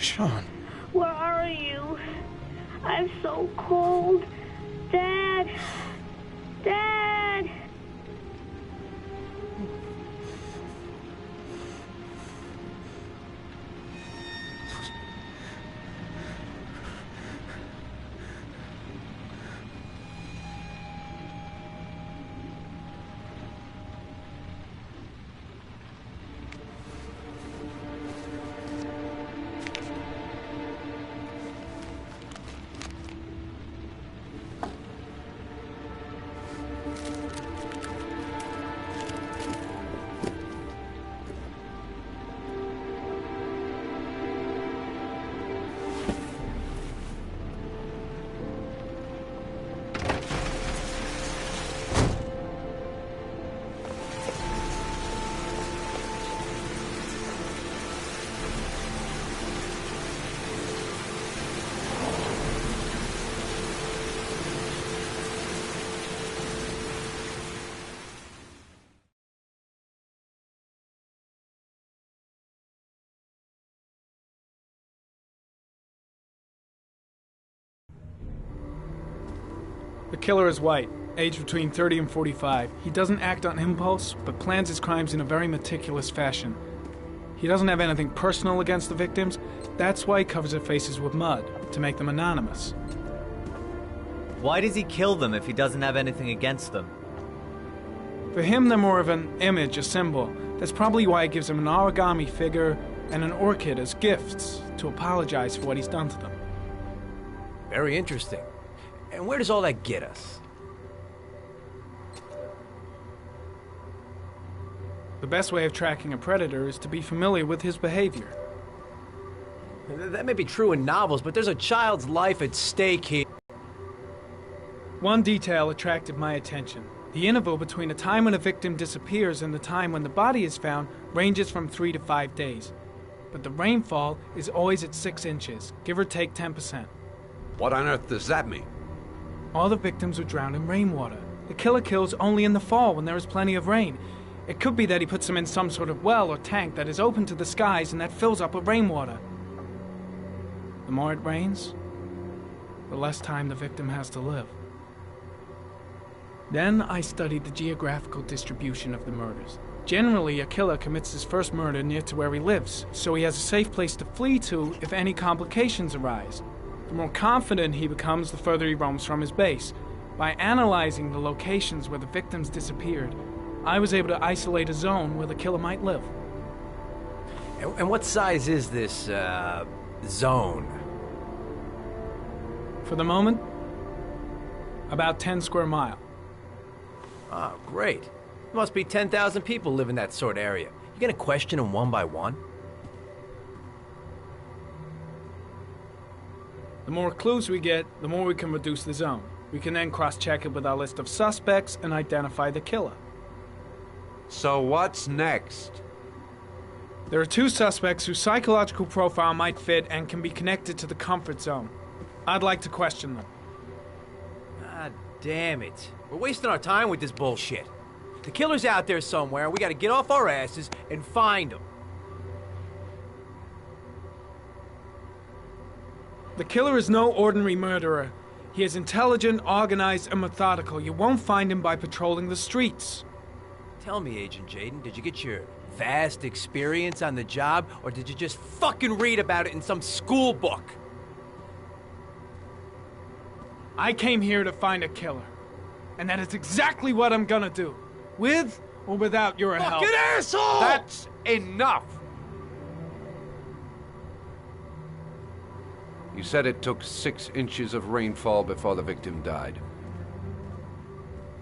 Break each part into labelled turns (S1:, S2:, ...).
S1: Sean.
S2: Where are you? I'm so cold. Dad! Dad!
S3: The killer is white, aged between 30 and 45. He doesn't act on impulse, but plans his crimes in a very meticulous fashion. He doesn't have anything personal against the victims. That's why he covers their faces with mud, to make them anonymous.
S4: Why does he kill them if he doesn't have anything against them?
S3: For him, they're more of an image, a symbol. That's probably why he gives them an origami figure and an orchid as gifts, to apologize for what he's done to them.
S5: Very interesting. And where does all that get us?
S3: The best way of tracking a predator is to be familiar with his behavior.
S5: That may be true in novels, but there's a child's life at stake here.
S3: One detail attracted my attention. The interval between the time when a victim disappears and the time when the body is found ranges from 3 to 5 days. But the rainfall is always at 6 inches, give or take 10%.
S6: What on earth does that mean?
S3: All the victims were drowned in rainwater. The killer kills only in the fall when there is plenty of rain. It could be that he puts them in some sort of well or tank that is open to the skies and that fills up with rainwater. The more it rains, the less time the victim has to live. Then I studied the geographical distribution of the murders. Generally, a killer commits his first murder near to where he lives, so he has a safe place to flee to if any complications arise. The more confident he becomes, the further he roams from his base. By analyzing the locations where the victims disappeared, I was able to isolate a zone where the killer might live.
S5: And what size is this, zone?
S3: For the moment, about 10 square miles.
S5: Oh, great. There must be 10,000 people live in that sort of area. You gonna question them one by one?
S3: The more clues we get, the more we can reduce the zone. We can then cross-check it with our list of suspects and identify the killer.
S6: So what's next?
S3: There are 2 suspects whose psychological profile might fit and can be connected to the comfort zone. I'd like to question them.
S5: God damn it. We're wasting our time with this bullshit. The killer's out there somewhere, and we gotta get off our asses and find him.
S3: The killer is no ordinary murderer. He is intelligent, organized, and methodical. You won't find him by patrolling the streets.
S5: Tell me, Agent Jaden, did you get your vast experience on the job, or did you just fucking read about it in some school book?
S3: I came here to find a killer. And that is exactly what I'm gonna do. With or without your help.
S5: Fucking asshole!
S6: That's enough! You said it took 6 inches of rainfall before the victim died.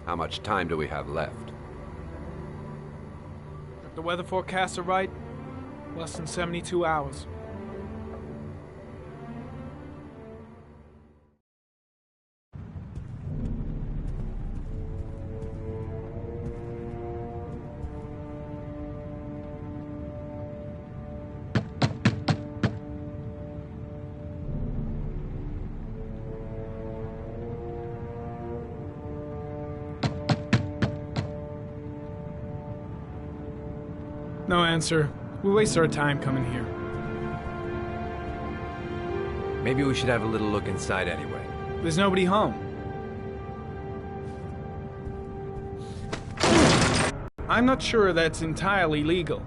S6: How much time do we have left?
S3: If the weather forecasts are right, less than 72 hours. No answer. We waste our time coming here.
S5: Maybe we should have a little look inside anyway.
S3: There's nobody home. I'm not sure that's entirely legal.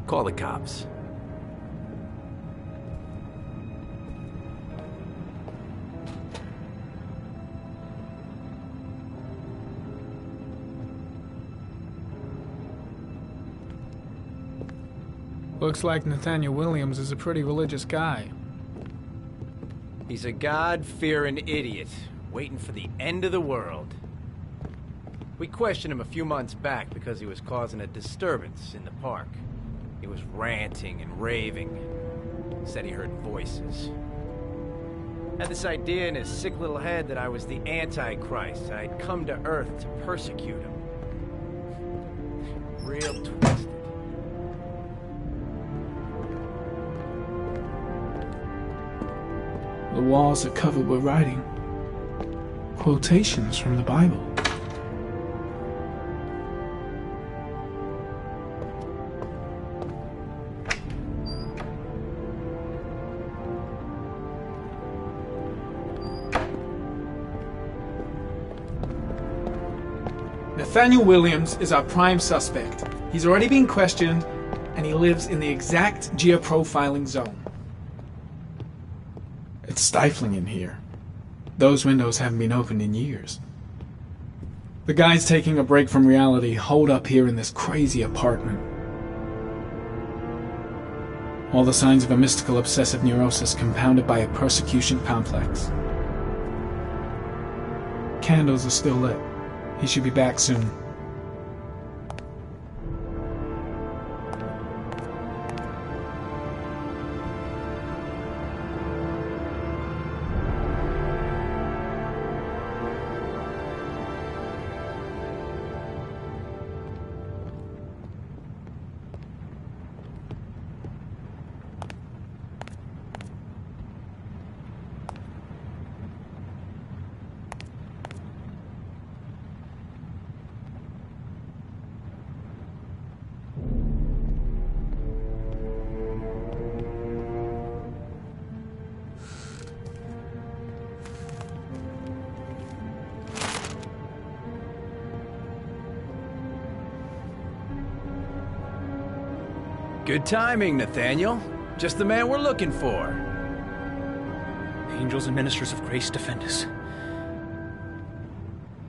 S5: Call the cops.
S3: Looks like Nathaniel Williams is a pretty religious guy.
S5: He's a God-fearing idiot, waiting for the end of the world. We questioned him a few months back because he was causing a disturbance in the park. He was ranting and raving. Said he heard voices. Had this idea in his sick little head that I was the Antichrist. I'd come to Earth to persecute him. Real twisted.
S3: The walls are covered with writing. Quotations from the Bible. Nathaniel Williams is our prime suspect. He's already been questioned, and he lives in the exact geoprofiling zone. It's stifling in here. Those windows haven't been opened in years. The guy's taking a break from reality, holed up here in this crazy apartment. All the signs of a mystical obsessive neurosis compounded by a persecution complex. Candles are still lit. He should be back soon.
S5: Good timing, Nathaniel. Just the man we're looking for.
S1: Angels and ministers of grace defend us.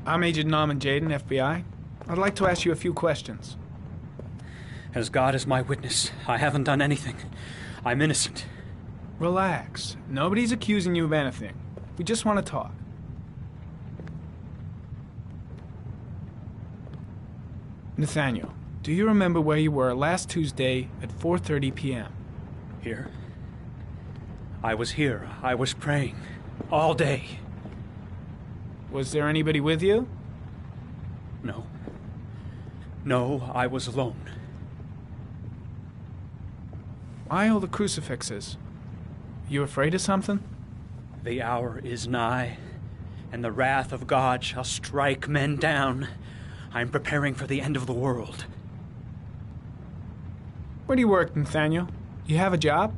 S3: I'm Agent Norman Jaden, FBI. I'd like to ask you a few questions.
S1: As God is my witness, I haven't done anything. I'm innocent.
S3: Relax. Nobody's accusing you of anything. We just want to talk. Nathaniel, do you remember where you were last Tuesday at 4:30 p.m.?
S1: Here? I was here. I was praying. All day.
S3: Was there anybody with you?
S1: No. No, I was alone.
S3: Why all the crucifixes? You afraid of something?
S1: The hour is nigh, and the wrath of God shall strike men down. I'm preparing for the end of the world.
S3: Where do you work, Nathaniel? You have a job?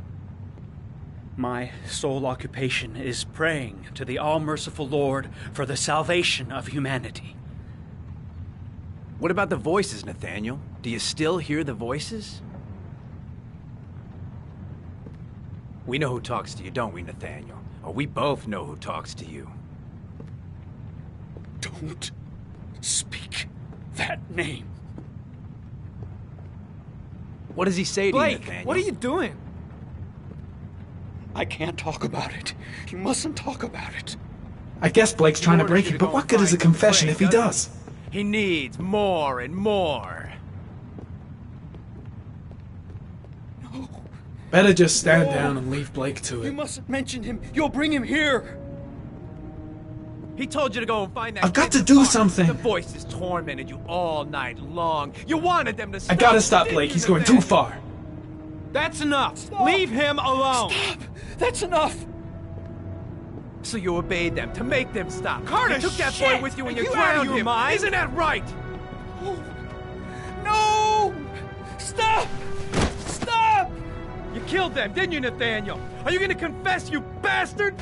S1: My sole occupation is praying to the all-merciful Lord for the salvation of humanity.
S5: What about the voices, Nathaniel? Do you still hear the voices? We know who talks to you, don't we, Nathaniel? Or we both know who talks to you.
S1: Don't speak that name.
S5: What does he say to you,
S3: Blake,
S5: Nathaniel?
S3: what are you doing?
S1: I can't talk about it. You mustn't talk about it.
S3: I guess Blake's trying to
S5: He
S3: break
S5: orders you
S3: it,
S5: to
S3: but
S5: go
S3: what
S5: and
S3: good is a
S5: find him,
S3: confession
S5: Frank,
S3: if he
S5: doesn't
S3: does?
S5: He needs more and more.
S1: No.
S3: Better just stand
S1: No.
S3: down and leave Blake to
S1: You
S3: it.
S1: mustn't mention him. You'll bring him here.
S5: He told you to go and find that
S3: I've got
S5: kid
S3: to
S5: in
S3: do
S5: the park.
S3: something.
S5: The voices tormented you all night long. You wanted them to stop.
S3: I gotta stop
S5: didn't
S3: Blake,
S5: you,
S3: he's going too
S5: Nathaniel?
S3: far.
S5: That's enough.
S1: Stop.
S5: Leave him alone.
S1: Stop! That's enough!
S5: So you obeyed them to make them stop.
S1: Carter,
S5: you took that
S1: shit!
S5: boy with you and
S1: Are
S5: you
S1: you out of
S5: drowned
S1: your
S5: him.
S1: mind?
S5: Isn't that right?
S1: No! Stop! Stop!
S5: You
S7: killed them, didn't you, Nathaniel? Are you gonna confess, you bastard?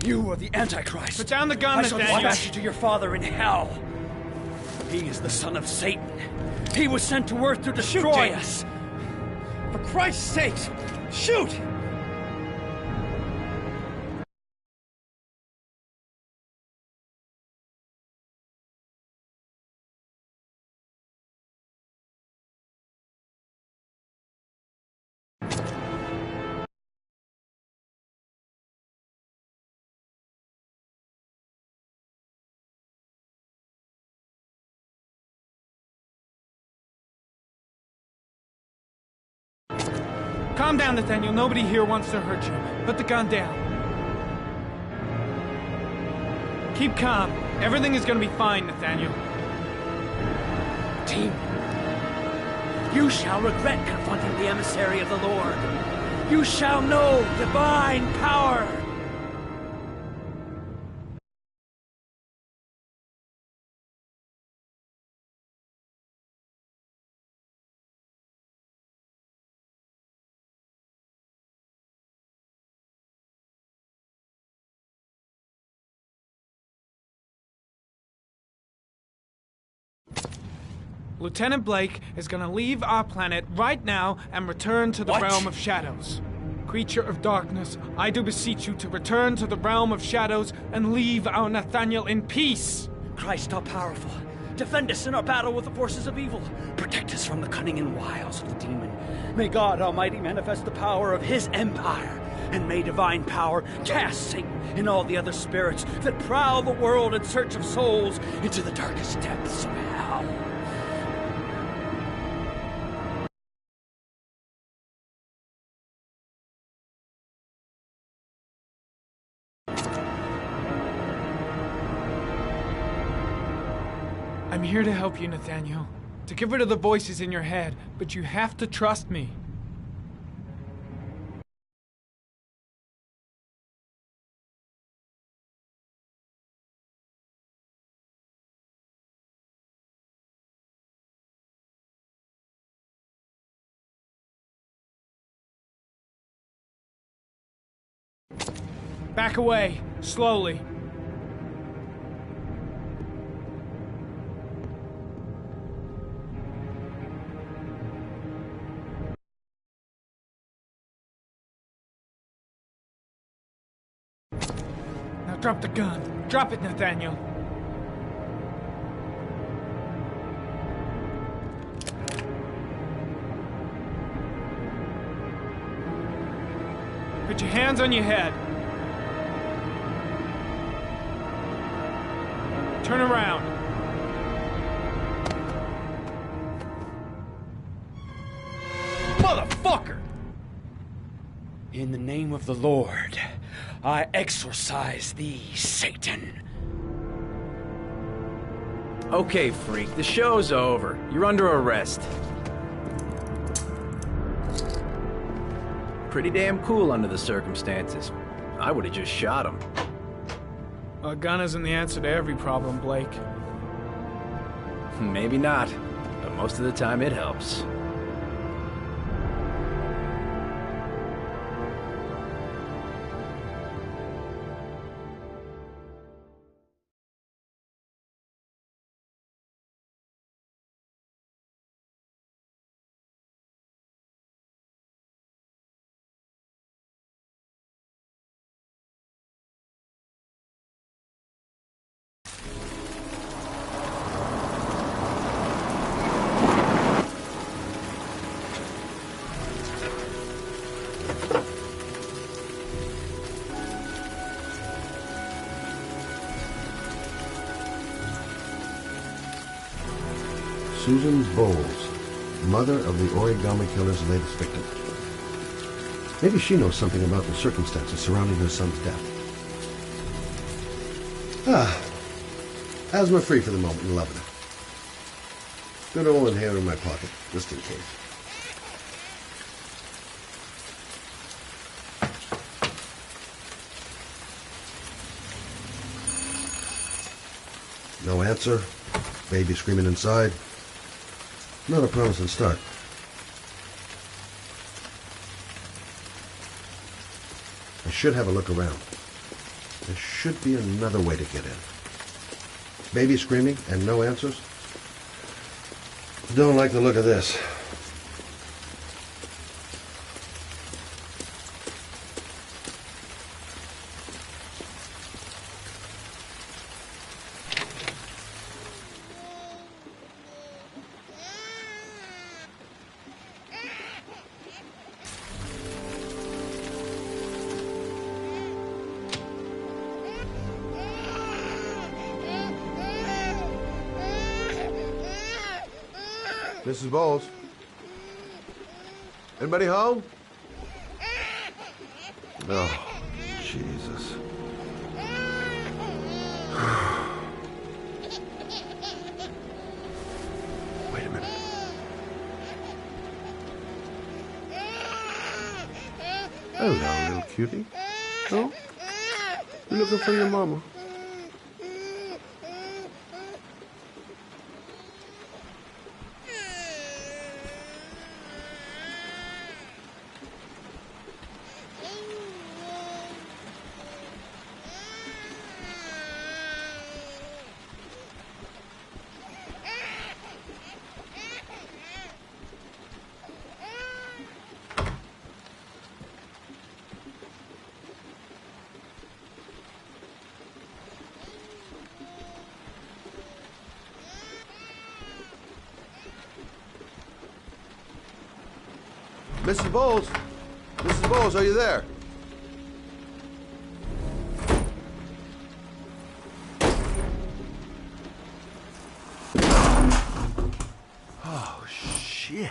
S1: You are the Antichrist.
S3: Put down the gun,
S1: I shall
S3: Nathaniel.
S1: dispatch you to your father in hell. He is the son of Satan. He was sent to earth to destroy us.
S7: For Christ's sakes, shoot!
S3: Calm down, Nathaniel. Nobody here wants to hurt you. Put the gun down. Keep calm. Everything is gonna be fine, Nathaniel.
S1: Team, you shall regret confronting the emissary of the Lord. You shall know divine power.
S3: Lieutenant Blake is gonna leave our planet right now and return to the
S1: What?
S3: realm of shadows. Creature of darkness, I do beseech you to return to the realm of shadows and leave our Nathaniel in peace.
S1: Christ all powerful, defend us in our battle with the forces of evil. Protect us from the cunning and wiles of the demon. May God Almighty manifest the power of his empire. And may divine power cast Satan and all the other spirits that prowl the world in search of souls into the darkest depths of hell.
S3: I'm here to help you, Nathaniel. To get rid of the voices in your head, but you have to trust me. Back away, slowly. Now drop the gun. Drop it, Nathaniel. Put your hands on your head. Turn around.
S7: Motherfucker!
S1: In the name of the Lord, I exorcise thee, Satan.
S5: Okay, freak, the show's over. You're under arrest. Pretty damn cool under the circumstances. I would have just shot him.
S3: A gun isn't the answer to every problem, Blake.
S5: Maybe not, but most of the time it helps.
S8: Susan Bowles, mother of the origami killer's latest victim. Maybe she knows something about the circumstances surrounding her son's death. Asthma-free for the moment and loving it. Good old inhaler in my pocket, just in case. No answer. Baby screaming inside. Not a promising start. I should have a look around. There should be another way to get in. Baby screaming and no answers? Don't like the look of this. Mrs. Bowles? Anybody home? Oh, Jesus. Wait a minute. Hello, little cutie. Oh? You looking for your mama? Mrs. Bowles? Mrs. Bowles, are you there? Oh, shit.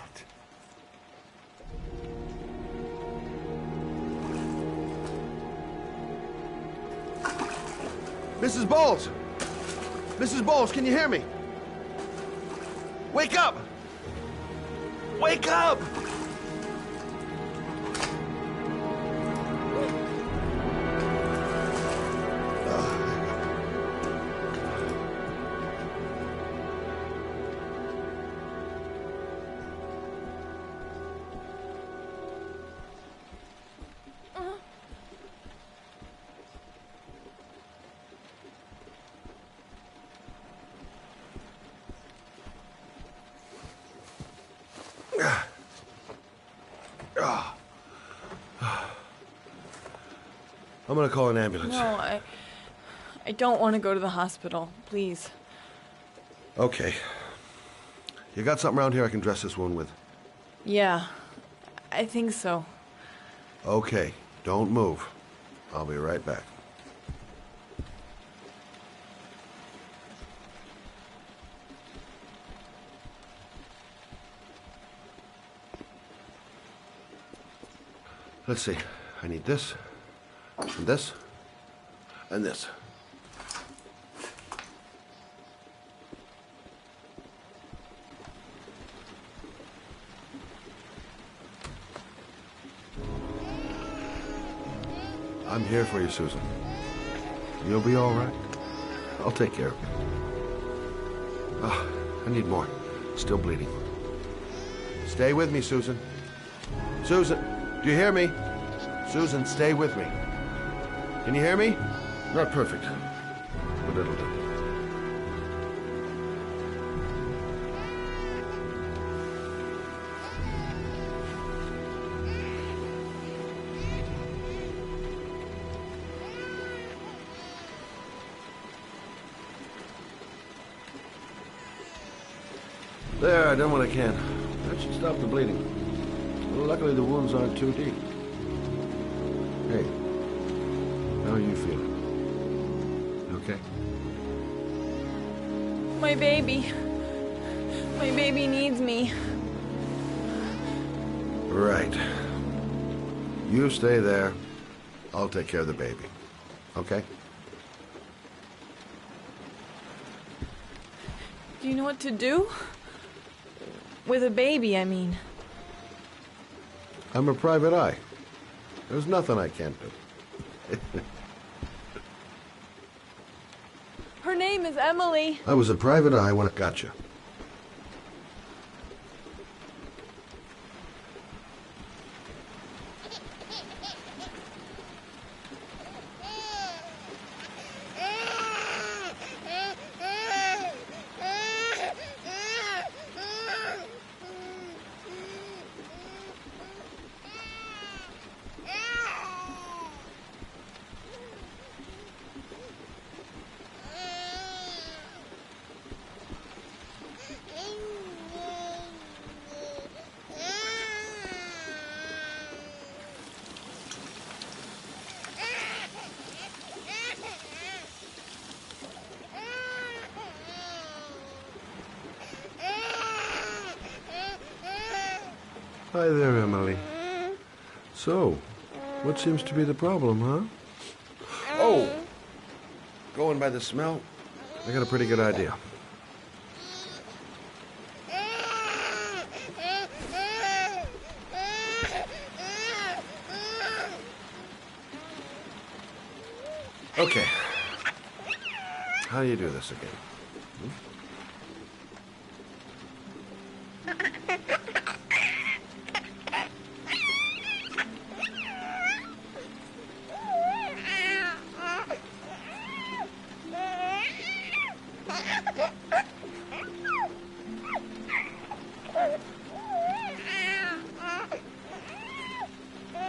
S8: Mrs. Bowles! Mrs. Bowles, can you hear me? Wake up! Wake up! I'm gonna call an ambulance.
S9: No, I don't want to go to the hospital. Please.
S8: Okay. You got something around here I can dress this wound with?
S9: Yeah, I think so.
S8: Okay, don't move. I'll be right back. Let's see. I need this, and this, and this. I'm here for you, Susan. You'll be all right. I'll take care of you. Ah, I need more. Still bleeding. Stay with me, Susan. Susan, do you hear me? Susan, stay with me. Can you hear me? Not perfect, but it'll do. There, I done what I can. That should stop the bleeding. Well, luckily the wounds aren't too deep. Hey, how are you feeling? You okay?
S9: My baby. My baby needs me.
S8: Right. You stay there. I'll take care of the baby. Okay?
S9: Do you know what to do? With a baby, I mean.
S8: I'm a private eye. There's nothing I can't do.
S9: Her name is Emily.
S8: I was a private eye when I got you. Hi there, Emily. So, what seems to be the problem, huh? Oh! Going by the smell, I got a pretty good idea. Okay. How do you do this again?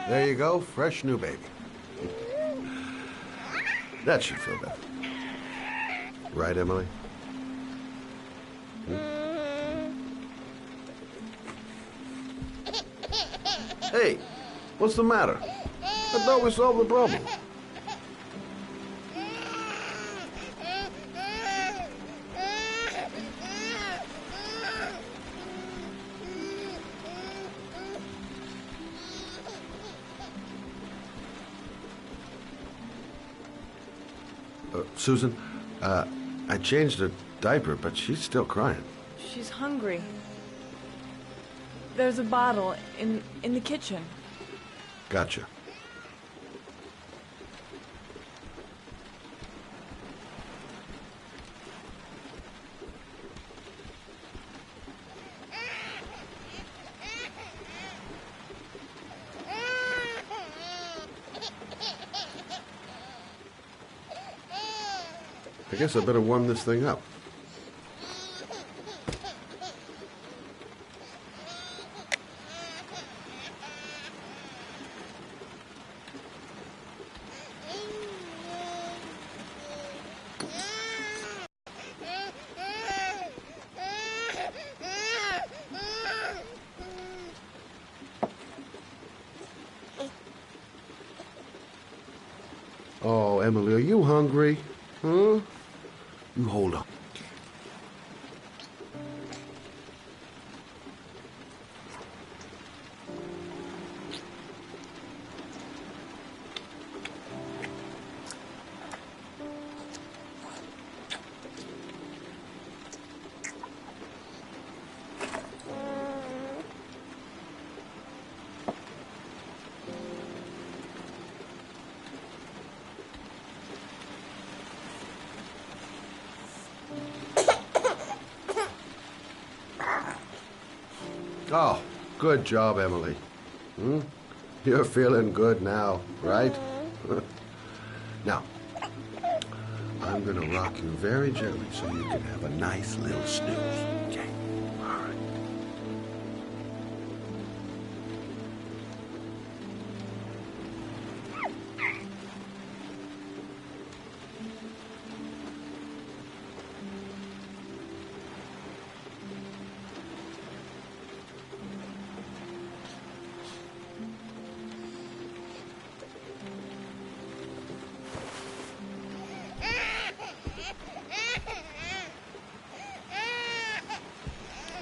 S8: There you go, fresh new baby. That should feel better. Right, Emily? Hey, what's the matter? I thought we solved the problem. Susan, I changed her diaper, but she's still crying.
S9: She's hungry. There's a bottle in the kitchen.
S8: Gotcha. I guess I better warm this thing up. Oh, Emily, are you hungry? Huh? You hold on. Oh, good job, Emily. You're feeling good now, right? Now, I'm gonna rock you very gently so you can have a nice little snooze, okay? All right.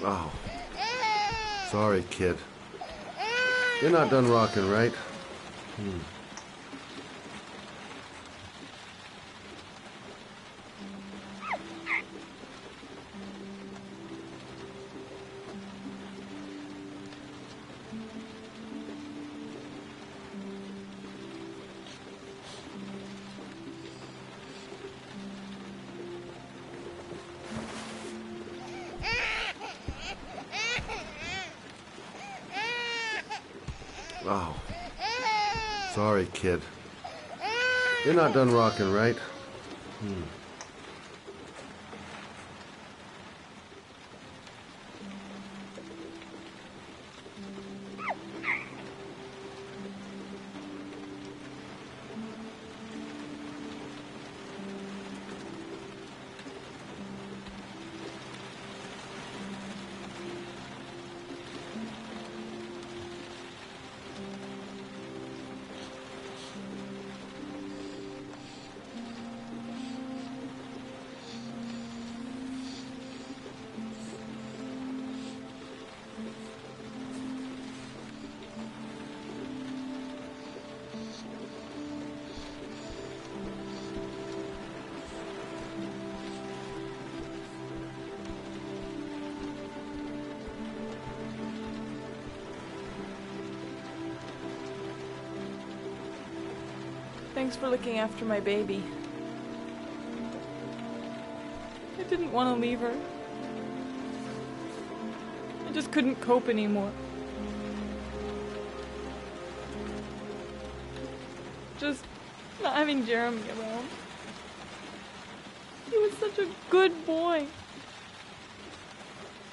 S8: Oh, sorry, kid. You're not done rocking, right? Oh, sorry, kid. You're not done rocking, right?
S9: Thanks for looking after my baby. I didn't want to leave her. I just couldn't cope anymore. Just not having Jeremy around. He was such a good boy.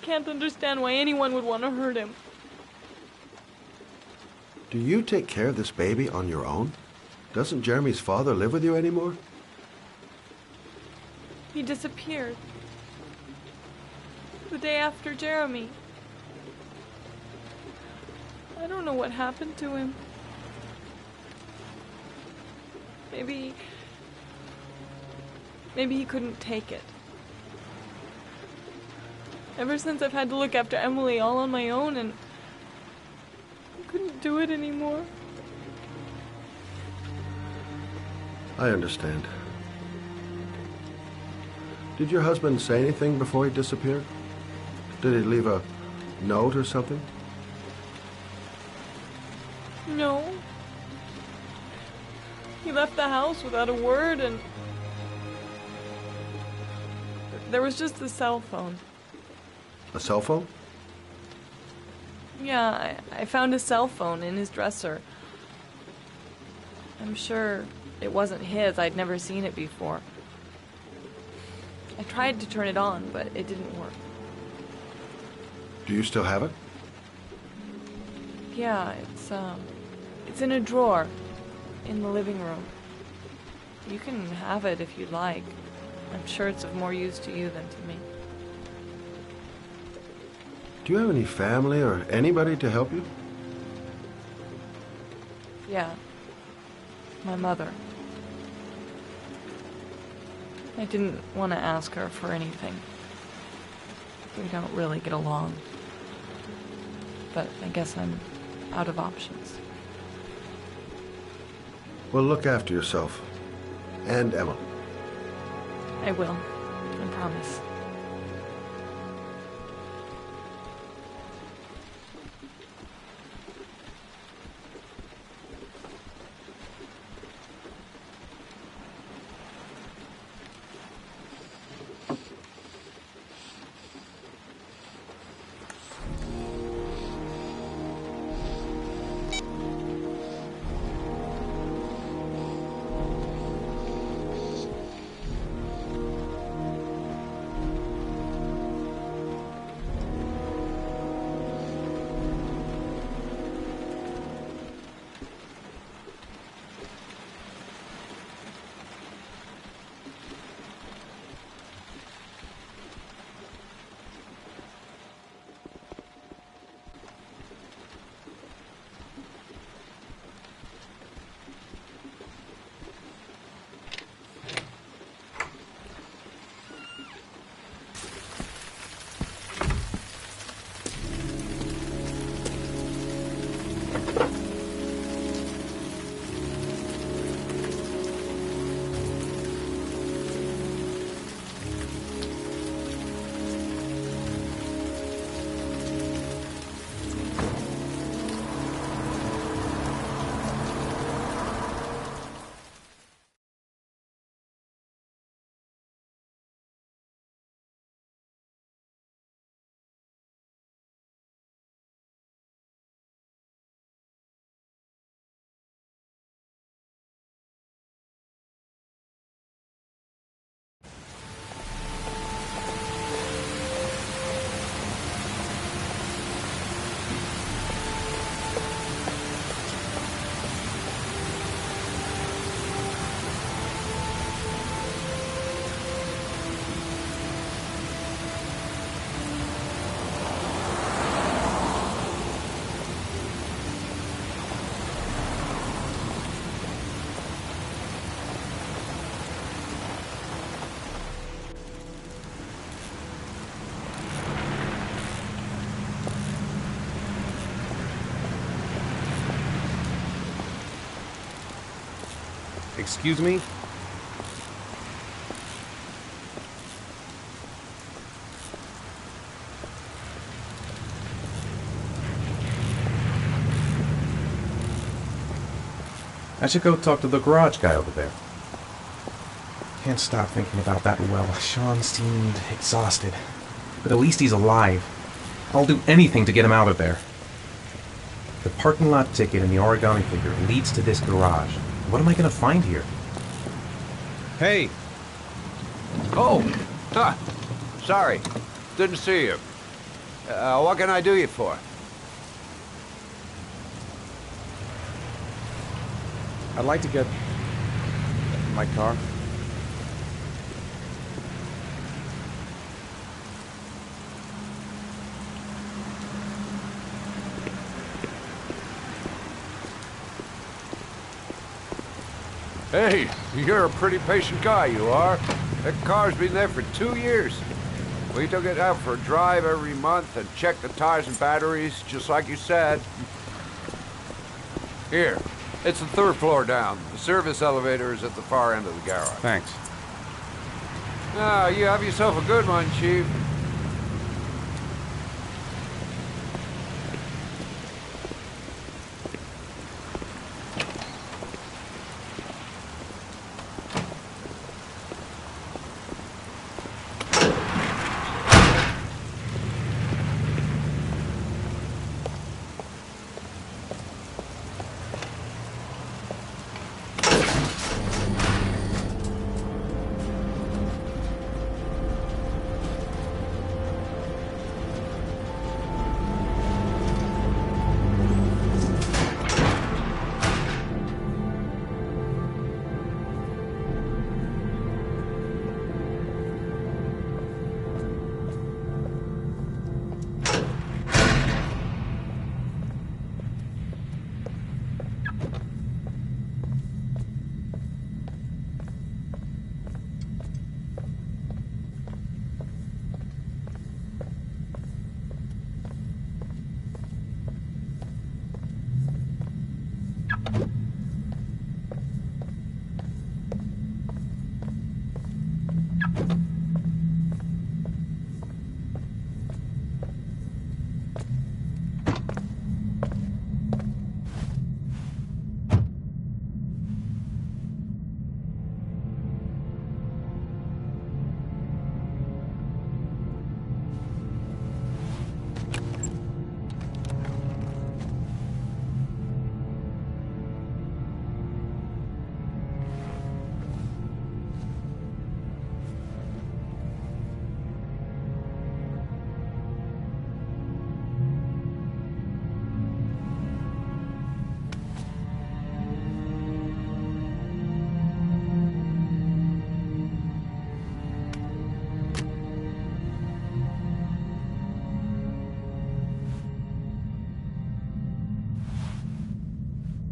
S9: Can't understand why anyone would want to hurt him.
S8: Do you take care of this baby on your own? Doesn't Jeremy's father live with you anymore?
S9: He disappeared. The day after Jeremy. I don't know what happened to him. Maybe he couldn't take it. Ever since I've had to look after Emily all on my own, and I couldn't do it anymore.
S8: I understand. Did your husband say anything before he disappeared? Did he leave a note or something?
S9: No. He left the house without a word, and there was just the cell phone.
S8: A cell phone?
S9: Yeah, I found a cell phone in his dresser. I'm sure it wasn't his. I'd never seen it before. I tried to turn it on, but it didn't work.
S8: Do you still have it?
S9: Yeah, it's in a drawer in the living room. You can have it if you'd like. I'm sure it's of more use to you than to me.
S8: Do you have any family or anybody to help you?
S9: Yeah. My mother. I didn't want to ask her for anything. We don't really get along. But I guess I'm out of options.
S8: Well, look after yourself. And Emma.
S9: I will. I promise.
S7: Excuse me?
S10: I should go talk to the garage guy over there. Can't stop thinking about that well. Sean seemed exhausted. But at least he's alive. I'll do anything to get him out of there. The parking lot ticket and the origami figure leads to this garage. What am I going to find here?
S6: Hey! Oh! Huh. Sorry. Didn't see you. What can I do you for?
S10: I'd like to get my car.
S6: Hey, you're a pretty patient guy, you are. That car's been there for 2 years. We took it out for a drive every month and checked the tires and batteries, just like you said. Here, it's the 3rd floor down. The service elevator is at the far end of the garage.
S10: Thanks.
S6: Ah, you have yourself a good one, Chief.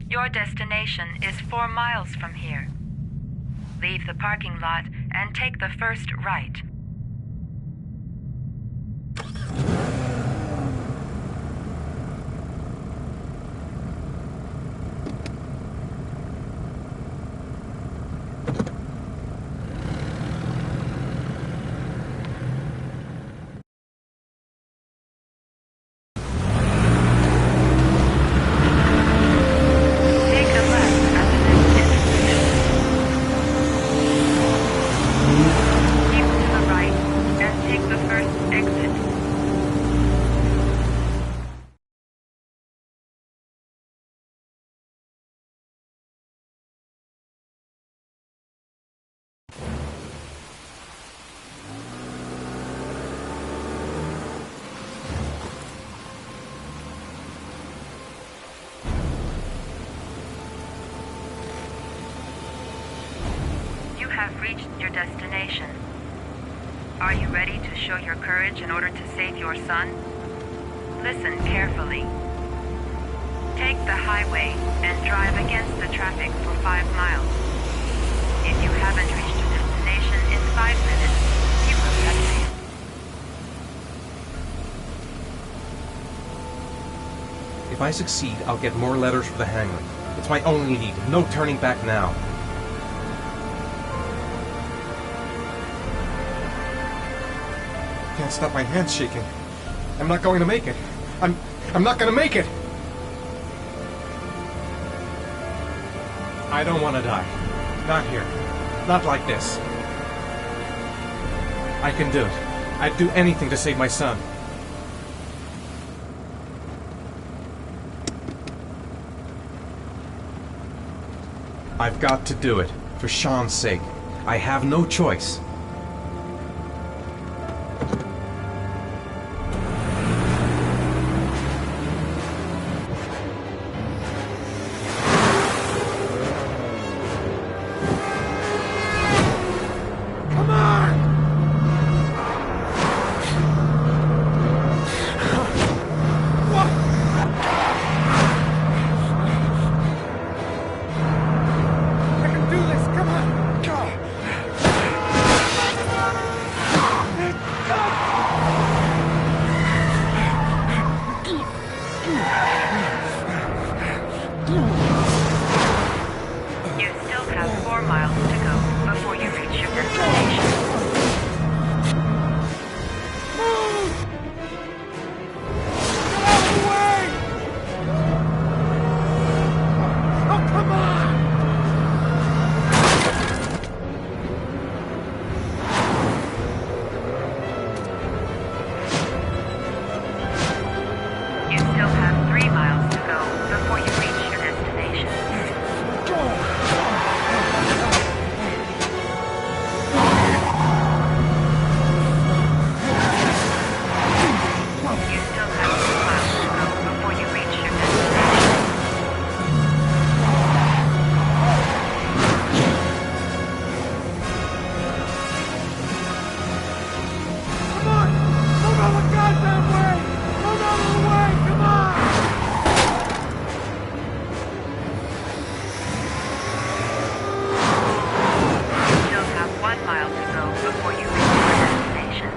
S11: Your destination is 4 miles from here. Leave the parking lot and take the first right. You have reached your destination. Are you ready to show your courage in order to save your son? Listen carefully. Take the highway and drive against the traffic for 5 miles. If you haven't reached your destination in 5 minutes, you will have failed.
S10: If I succeed, I'll get more letters for the hangar. It's my only lead. No turning back now. Can't stop my hands shaking. I'm not going to make it. I'm not going to make it. I don't want to die. Not here. Not like this. I can do it. I'd do anything to save my son. I've got to do it. For Sean's sake. I have no choice.
S11: You still have 4 miles to go before you reach your destination. You still have 3 miles to go before you reach your destination. You still have 2 miles to go before you reach your destination. You still have 1 mile to go before you reach your destination.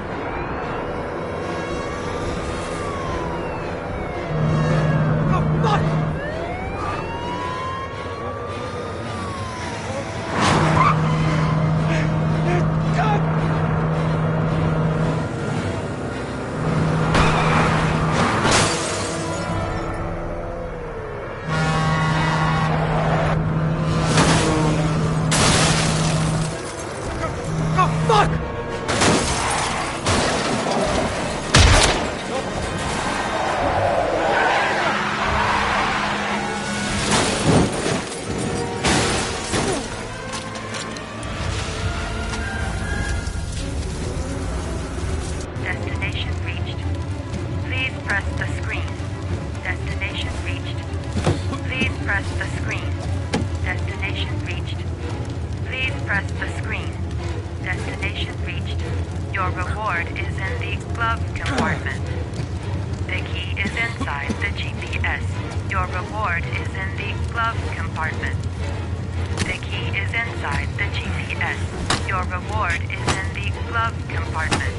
S11: Destination reached. Please press the screen. Destination reached. Please press the screen. Destination reached. Please press the screen. Destination reached. Your reward is in the glove compartment. The key is inside the GPS. Your reward is in the glove compartment. The key is inside the GPS. Your reward is in the glove compartment.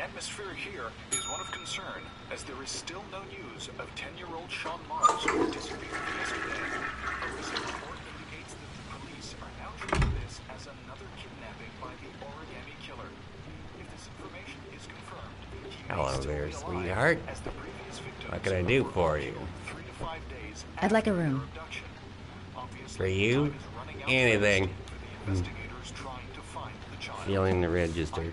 S12: atmosphere here is one of concern, as there is still no news of 10-year-old Sean Mars, who disappeared yesterday. A recent report indicates that the police are now treating this as another kidnapping by the origami killer. If this information is confirmed, he may
S13: Hello
S12: still
S13: there,
S12: be alive,
S13: sweetheart.
S12: as the previous victims
S13: What can I do for you?
S12: 3 to 5 days
S14: I'd like a room.
S13: For you? Anything. Feeling the register.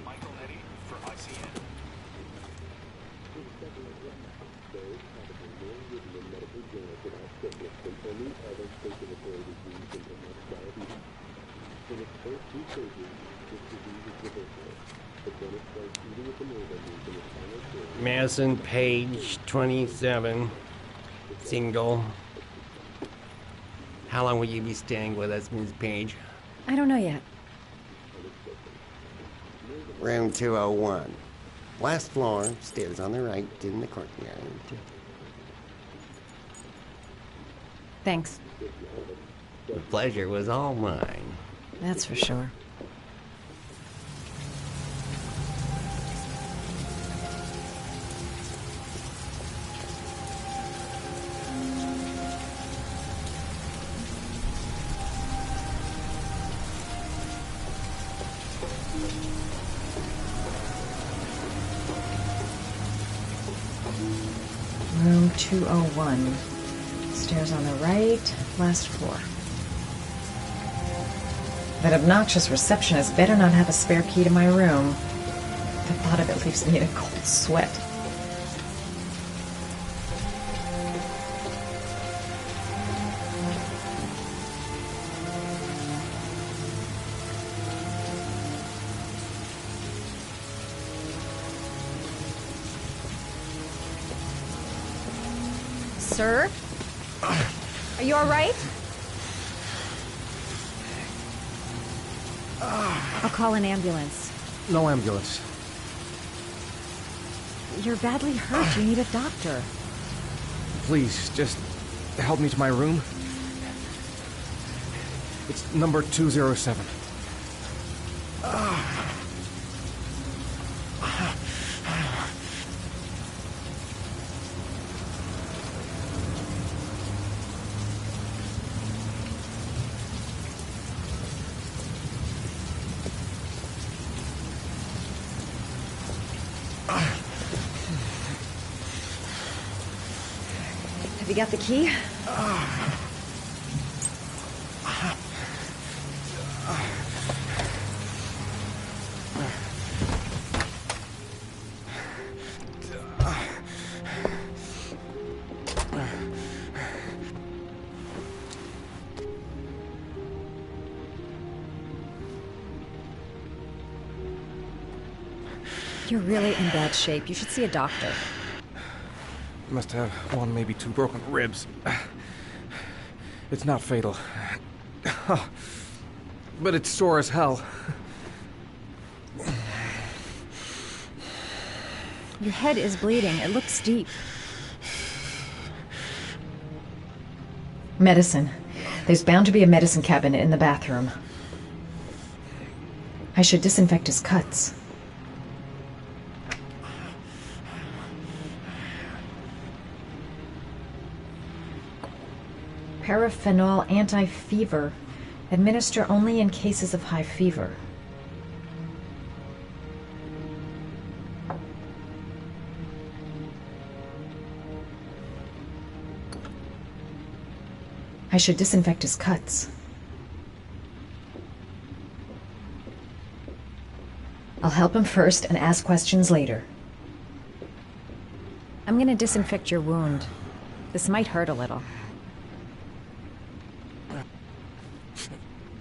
S13: Madison Page, 27, single. How long will you be staying with us, Ms. Page?
S14: I don't know yet.
S13: Room 201. Last floor, stairs on the right, in the courtyard.
S14: Thanks.
S13: The pleasure was all mine.
S14: That's for sure. Room 201. Stairs on the right, last floor. That obnoxious receptionist better not have a spare key to my room. The thought of it leaves me in a cold sweat. Sir? Are you all right? I'll call an ambulance.
S10: No ambulance.
S14: You're badly hurt. You need a doctor.
S10: Please, just help me to my room. It's number 207.
S14: Have you got the key? You're really in bad shape. You should see a doctor.
S10: Must have one, maybe two broken ribs. It's not fatal. But it's sore as hell.
S14: Your head is bleeding. It looks deep. Medicine. There's bound to be a medicine cabinet in the bathroom. I should disinfect his cuts. Paraphenol anti-fever. Administer only in cases of high fever. I should disinfect his cuts. I'll help him first and ask questions later. I'm gonna disinfect your wound. This might hurt a little.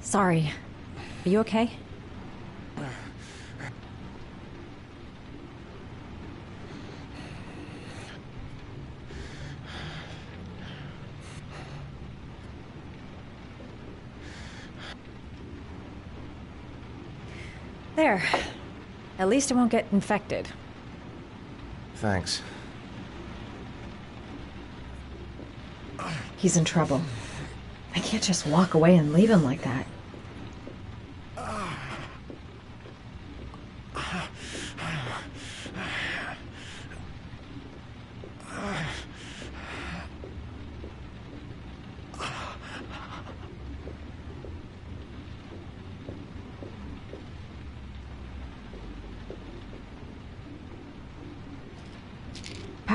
S14: Sorry. Are you okay? There. At least it won't get infected.
S10: Thanks.
S14: He's in trouble. I can't just walk away and leave him like that.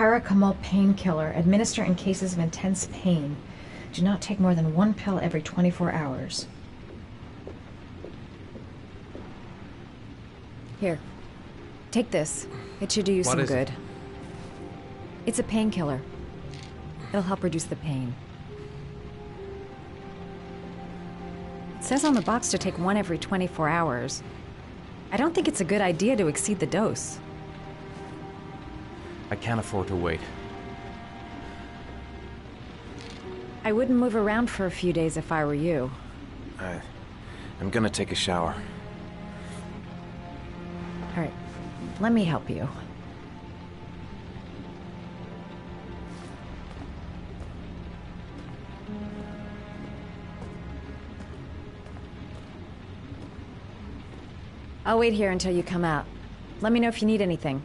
S14: paracetamol painkiller. Administer in cases of intense pain. Do not take more than 1 pill every 24 hours.
S15: Here. Take this. It should do you some good. It's a painkiller. It'll help reduce the pain. It says on the box to take 1 every 24 hours. I don't think it's a good idea to exceed the dose.
S10: I can't afford to wait.
S15: I wouldn't move around for a few days if I were you.
S10: I'm gonna take a shower.
S15: All right, let me help you. I'll wait here until you come out. Let me know if you need anything.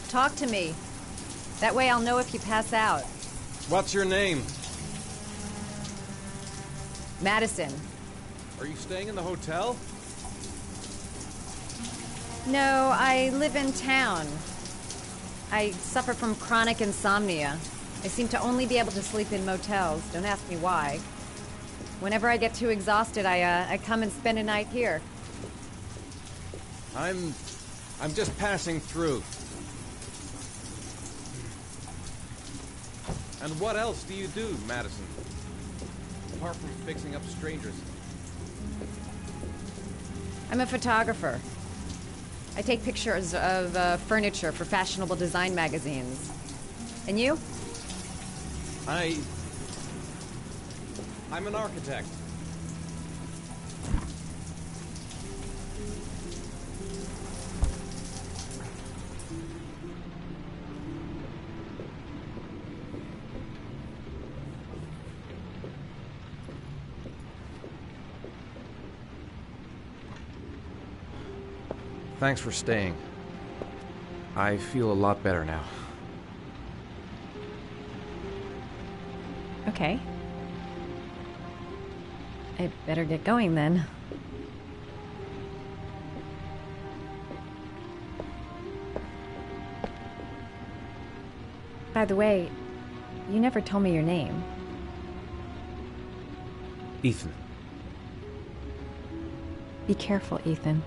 S15: Talk to me. That way I'll know if you pass out.
S7: What's your name?
S15: Madison.
S7: Are you staying in the hotel?
S15: No, I live in town. I suffer from chronic insomnia. I seem to only be able to sleep in motels. Don't ask me why. Whenever I get too exhausted, I come and spend a night here.
S7: I'm just passing through. And what else do you do, Madison? Apart from fixing up strangers.
S15: I'm a photographer. I take pictures of furniture for fashionable design magazines. And you?
S7: I'm an architect.
S10: Thanks for staying. I feel a lot better now.
S15: Okay. I better get going then. By the way, you never told me your name.
S10: Ethan.
S15: Be careful, Ethan.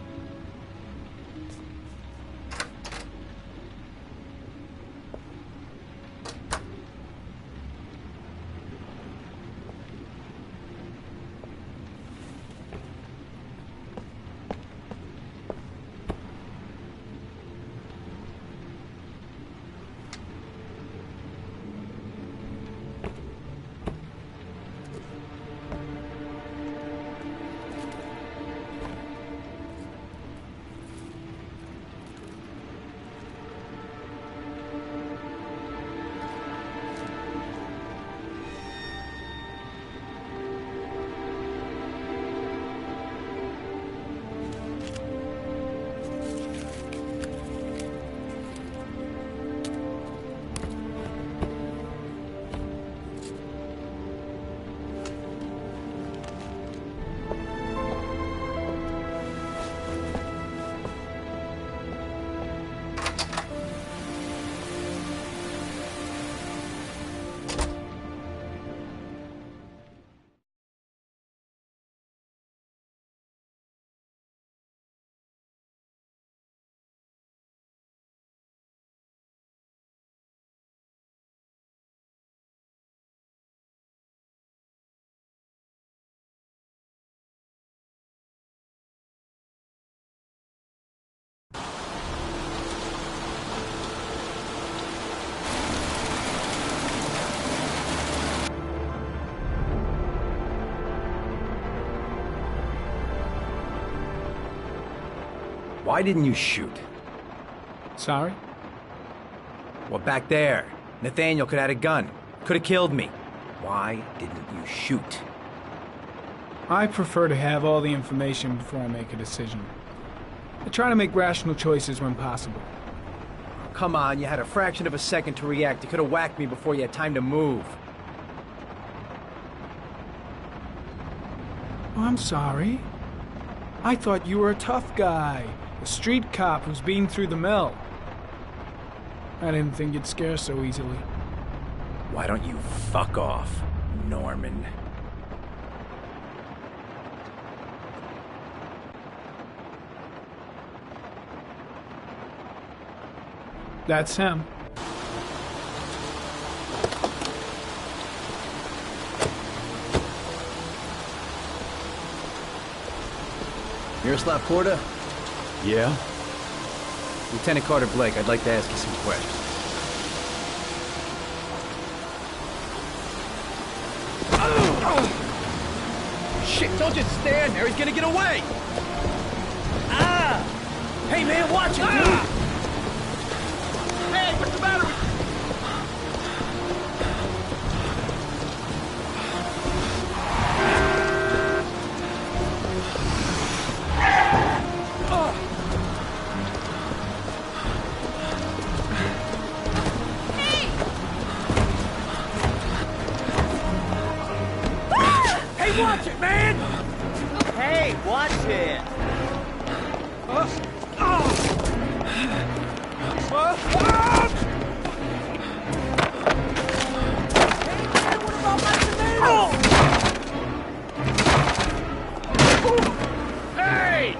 S5: Why didn't you shoot?
S3: Sorry?
S5: Well, back there. Nathaniel could have had a gun. Could have killed me. Why didn't you shoot?
S3: I prefer to have all the information before I make a decision. I try to make rational choices when possible.
S5: Come on, you had a fraction of a second to react. You could have whacked me before you had time to move.
S3: Oh, I'm sorry. I thought you were a tough guy. A street cop who's been through the mill. I didn't think you'd scare so easily.
S5: Why don't you fuck off, Norman?
S3: That's him.
S5: Miroslav Porta?
S1: Yeah?
S5: Lieutenant Carter Blake, I'd like to ask you some questions.
S1: Shit, don't just stand there. He's gonna get away. Ah! Hey, man, watch it, dude. Hey, what's the matter with Hey, watch it, man!
S4: Hey, watch it!
S1: Hey!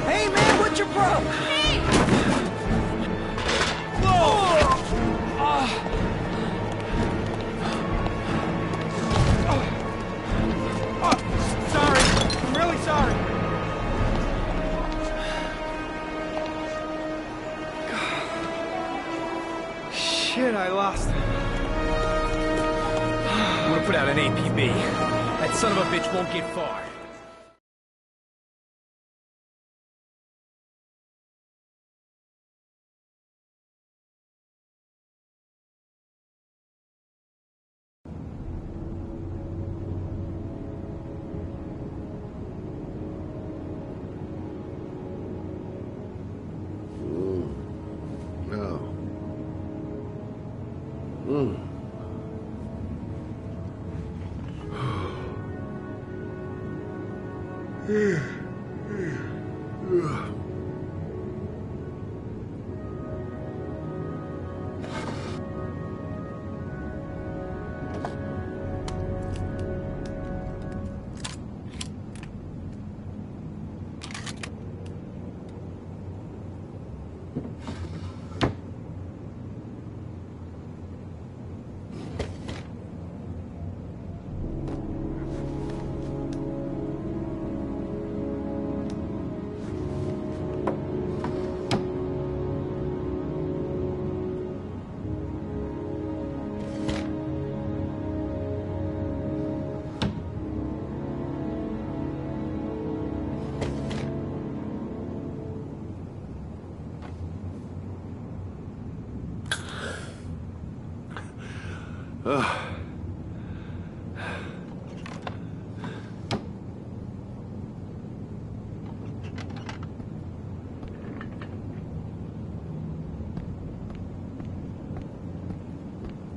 S1: Hey, man, what's your problem? Hey! Whoa! Sorry. I'm really sorry.
S3: Shit, I lost him.
S5: I'm gonna put out an APB. That son of a bitch won't get far.
S8: No. Mm.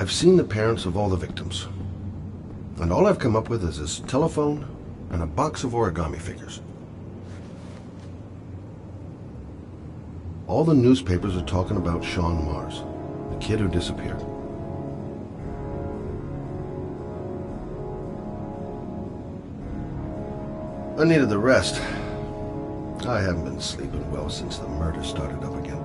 S8: I've seen the parents of all the victims, and all I've come up with is this telephone and a box of origami figures. All the newspapers are talking about Sean Mars, the kid who disappeared. I needed the rest. I haven't been sleeping well since the murder started up again.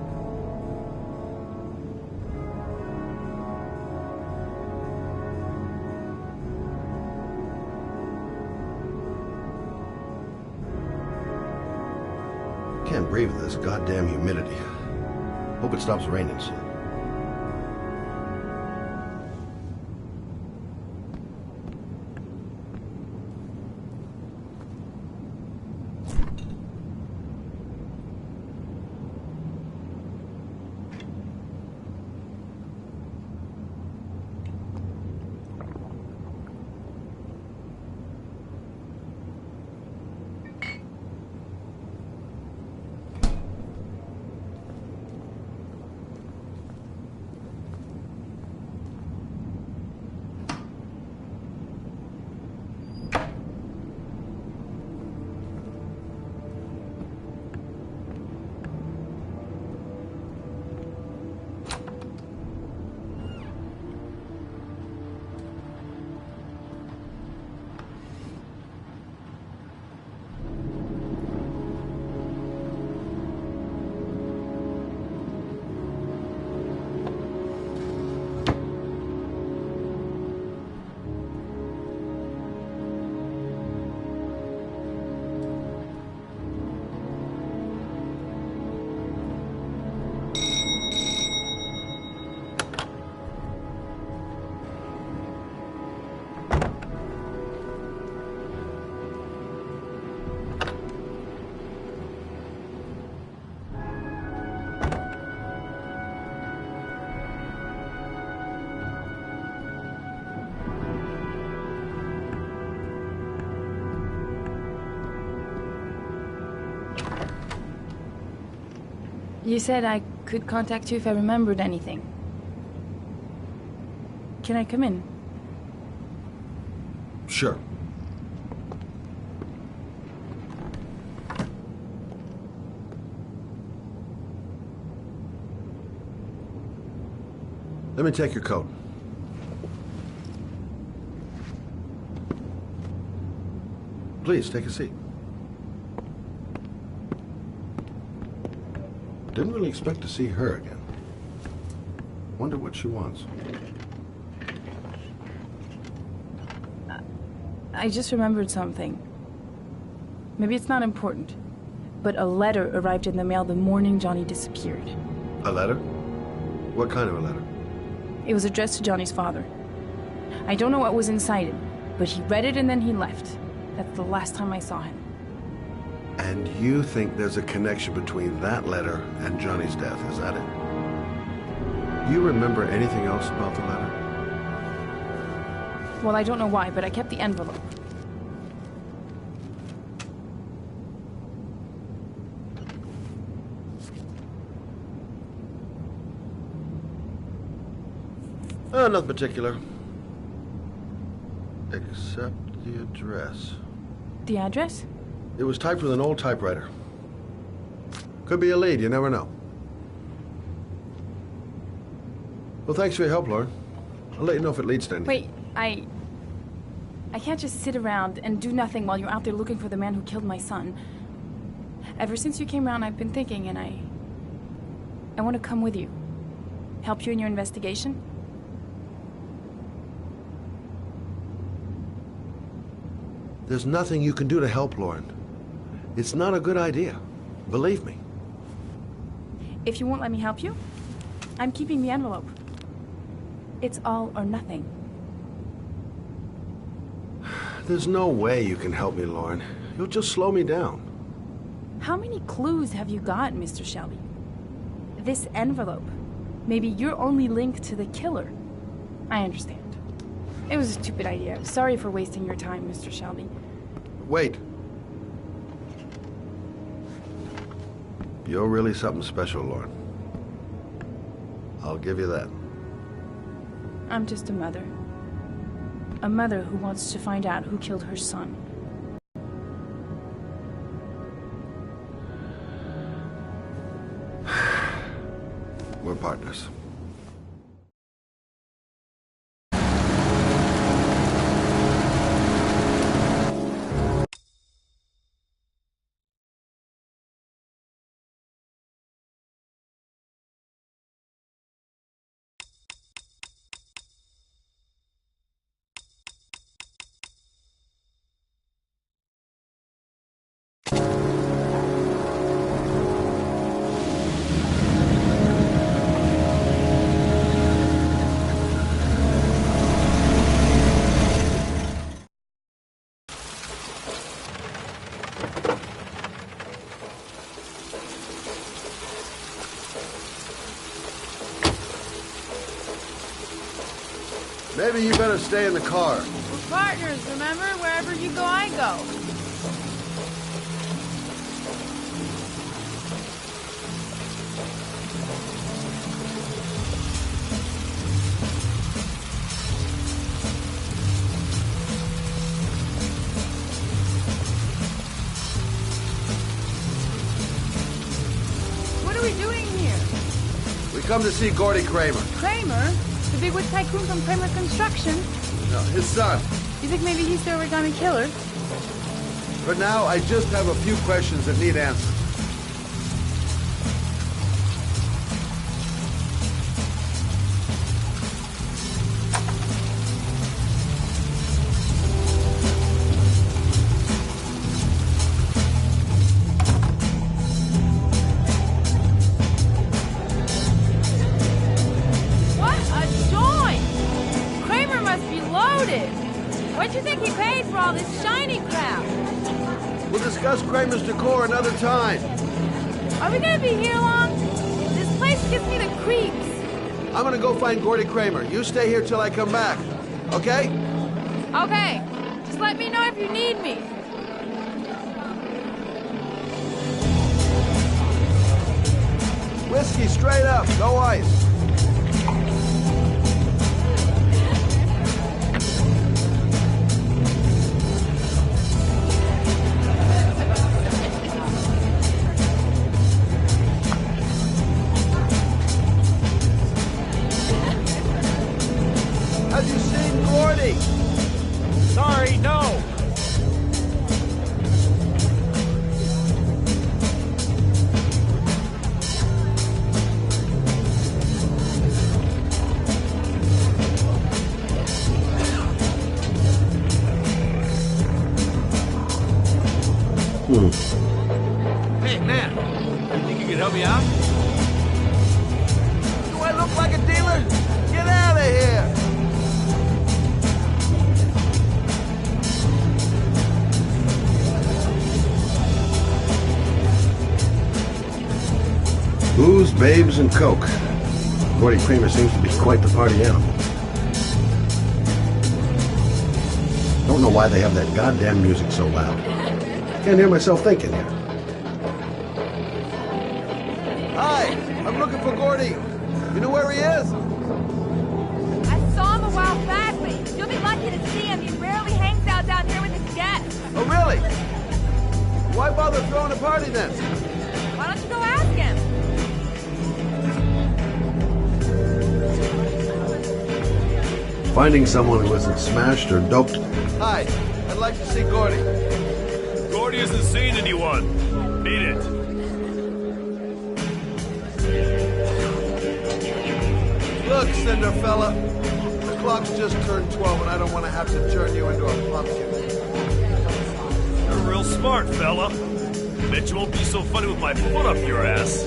S8: Can't breathe with this goddamn humidity. Hope it stops raining soon.
S16: You said I could contact you if I remembered anything. Can I come in?
S8: Sure. Let me take your coat. Please, take a seat. Didn't really expect to see her again. Wonder what she wants.
S16: I just remembered something. Maybe it's not important, but a letter arrived in the mail the morning Johnny disappeared.
S8: A letter? What kind of a letter?
S16: It was addressed to Johnny's father. I don't know what was inside it, but he read it and then he left. That's the last time I saw him.
S8: And you think there's a connection between that letter and Johnny's death, is that it? You remember anything else about the letter?
S16: Well, I don't know why, but I kept the envelope.
S8: Nothing particular. Except the address.
S16: The address?
S8: It was typed with an old typewriter. Could be a lead, you never know. Well, thanks for your help, Lauren. I'll let you know if it leads to anything.
S16: Wait, I can't just sit around and do nothing while you're out there looking for the man who killed my son. Ever since you came around, I've been thinking, and I want to come with you. Help you in your investigation.
S8: There's nothing you can do to help, Lauren. It's not a good idea. Believe me.
S16: If you won't let me help you, I'm keeping the envelope. It's all or nothing.
S8: There's no way you can help me, Lauren. You'll just slow me down.
S16: How many clues have you got, Mr. Shelby? This envelope. Maybe your only link to the killer. I understand. It was a stupid idea. Sorry for wasting your time, Mr. Shelby.
S8: Wait. You're really something special, Lauren. I'll give you that.
S16: I'm just a mother. A mother who wants to find out who killed her son.
S8: We're partners. Maybe you better stay in the car.
S16: We're partners, remember? Wherever you go, I go. What are we doing here?
S8: We come to see Gordy Kramer.
S16: Kramer? The bigwig tycoon from Kramer Construction?
S8: No, his son.
S16: You think maybe he's the origami killer?
S8: For now, I just have a few questions that need answers.
S16: What a joint! Kramer must be loaded. What do you think he paid for all this shiny crap?
S8: We'll discuss Kramer's decor another time.
S16: Are we gonna be here long? This place gives me the creeps.
S8: I'm gonna go find Gordy Kramer. You stay here till I come back. Okay?
S16: Okay. Just let me know if you need me.
S6: Whiskey straight up, no ice. Have you seen Gordy?
S1: Sorry, no.
S5: Hey, man. You think you can help me out?
S6: Do I look like a dealer? Get out of here!
S8: Booze, babes, and coke. Gordy Kramer seems to be quite the party animal. Don't know why they have that goddamn music so loud. Can't hear myself thinking here.
S6: Hi, I'm looking for Gordy. You know where he is?
S17: I saw him a while back, but you'll be lucky to see him. He rarely hangs out down here with his guests.
S6: Oh, really? Why bother throwing a party then?
S17: Why don't you go ask him?
S8: Finding someone who isn't smashed or doped.
S6: Hi, I'd like to see Gordy.
S18: Gordy isn't seeing anyone. Beat it.
S6: Look, Cinderfella, the clock's just turned 12 and I don't want to have to turn you into a pumpkin.
S18: You're real smart, fella. Bet you won't be so funny with my foot up your ass.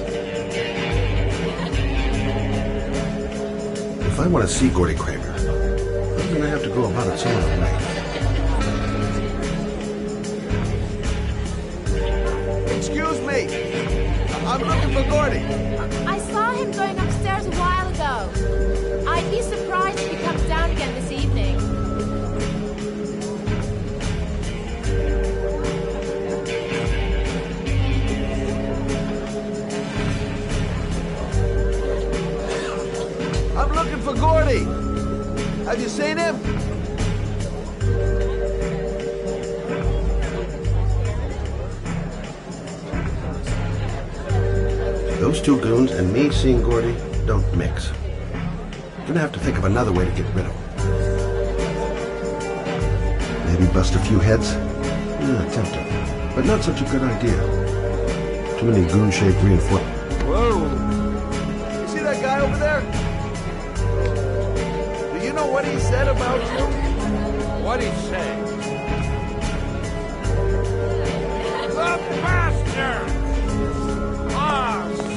S8: If I want to see Gordy Kramer, I'm going to have to go about it some other way.
S6: Excuse me. I'm looking for Gordy.
S17: I saw him going upstairs a while ago. I'd be surprised if he comes down again this evening.
S6: I'm looking for Gordy. Have you seen him?
S8: Those two goons and me seeing Gordy don't mix. Gonna have to think of another way to get rid of him. Maybe bust a few heads? Yeah, tempting. But not such a good idea. Too many goon-shaped reinforcements.
S6: Whoa. You see that guy over there? Do you know what he said about you?
S5: What'd he say?
S6: The bastard!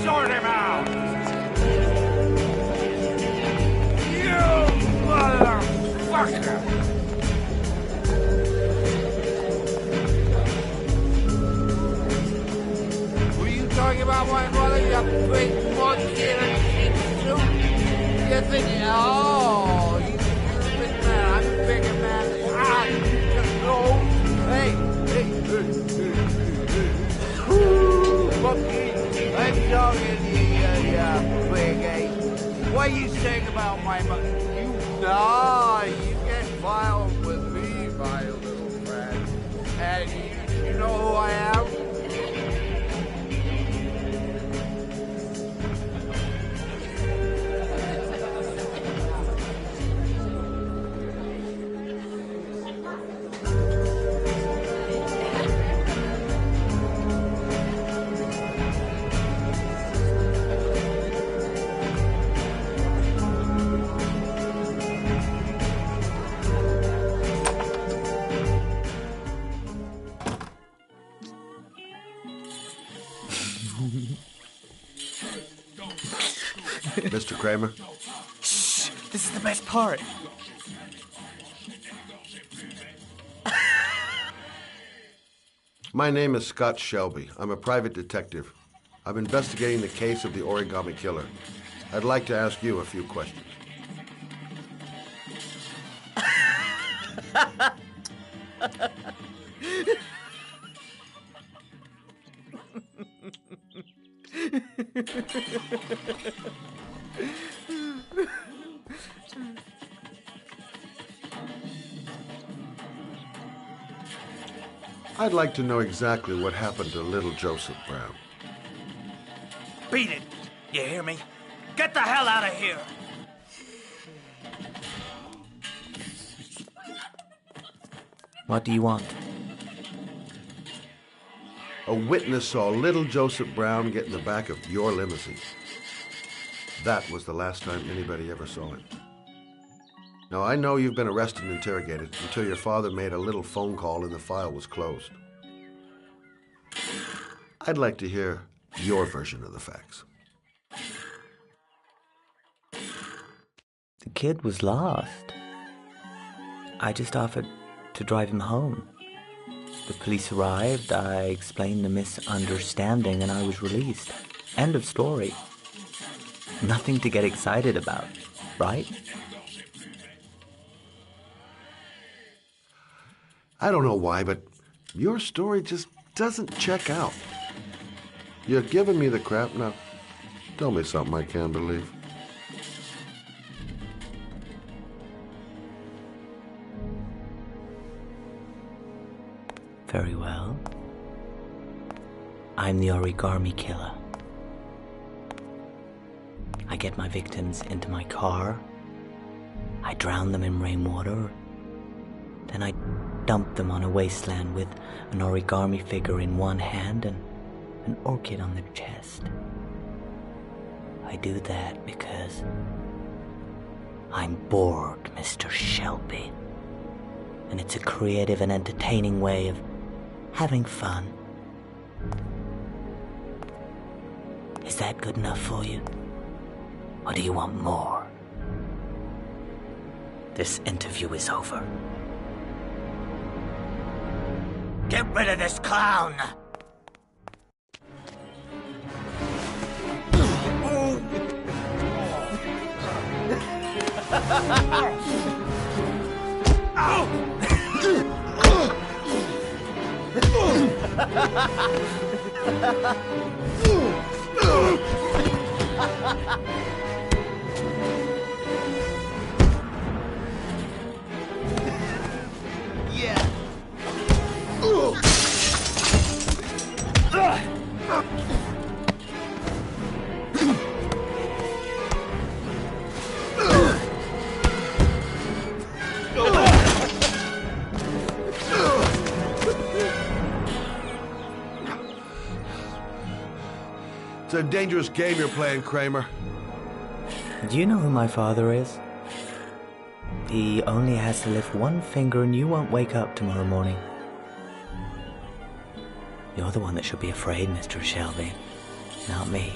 S6: Sort him out! You motherfucker!
S19: Were you talking about my mother, you big monkey in a sheep suit? You think, oh, you think you're a big man. I'm a bigger man than I just know. Hey, monkey. I'm talking to you, you big ape. What are you saying about my mother? You get violent with me, my little friend. And you know who I am?
S8: Mr. Kramer?
S1: Shh! This is the best part.
S8: My name is Scott Shelby. I'm a private detective. I'm investigating the case of the Origami Killer. I'd like to ask you a few questions. I'd like to know exactly what happened to little Joseph Brown.
S1: Beat it! You hear me? Get the hell out of here!
S20: What do you want?
S8: A witness saw little Joseph Brown get in the back of your limousine. That was the last time anybody ever saw him. Now, I know you've been arrested and interrogated until your father made a little phone call and the file was closed. I'd like to hear your version of the facts.
S20: The kid was lost. I just offered to drive him home. The police arrived, I explained the misunderstanding, and I was released. End of story. Nothing to get excited about, right?
S8: I don't know why, but your story just doesn't check out. You're giving me the crap now. Tell me something I can't believe.
S20: Very well. I'm the origami killer. I get my victims into my car. I drown them in rainwater. Then I dump them on a wasteland with an origami figure in one hand and an orchid on their chest. I do that because I'm bored, Mr. Shelby. And it's a creative and entertaining way of having fun. Is that good enough for you? Or do you want more? This interview is over.
S1: Get rid of this clown!
S19: Yeah.
S8: It's a dangerous game you're playing, Kramer.
S20: Do you know who my father is? He only has to lift one finger and you won't wake up tomorrow morning. You're the one that should be afraid, Mr. Shelby, not me.